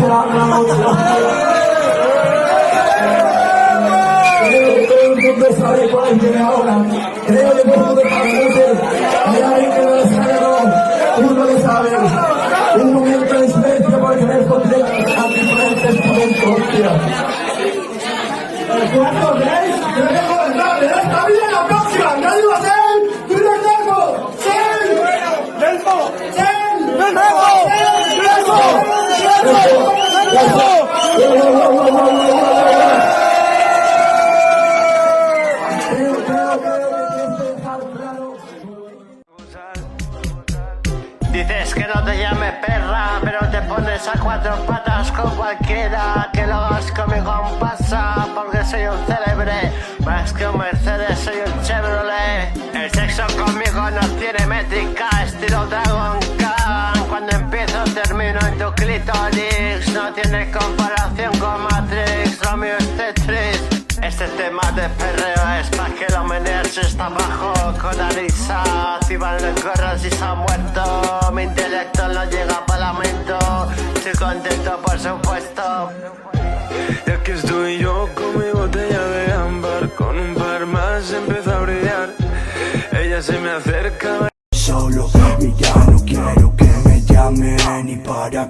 Todo el mundo sabe cuál viene ahora. Creo que todo de parecer. Hay alguien que no lo sabe, no. Uno lo sabe. Un momento de silencio por el resto de a diferentes momentos. ¿Cuánto veis? Yo tengo el nombre. ¡Esta vida la próxima! ¡Nadie va a ser! ¡Tú lo tengo! ¡Sen! ¡Delfo! ¡Sen! ¡Delfo! Dices que no te llame perra, pero te pones a cuatro patas con cualquiera. Que lo hagas conmigo pasa, porque soy un célebre. Más que un Mercedes, soy un Chevrolet. El sexo conmigo no tiene métrica, estilo Dragon Khan. Cuando empiezo termino en tu clítoris. No tiene comparación con Matrix, lo mío es Tetris. Este tema de perreo es pa' que lo menees está abajo con la risa. Activan los gorros y se ha muerto. Mi intelecto no llega a parlamento. Estoy contento por supuesto. Y aquí estoy yo con mi botella de ámbar. Con un par más empezó a brillar. Ella se me acerca. Solo, mira, no quiero que me llamen ni para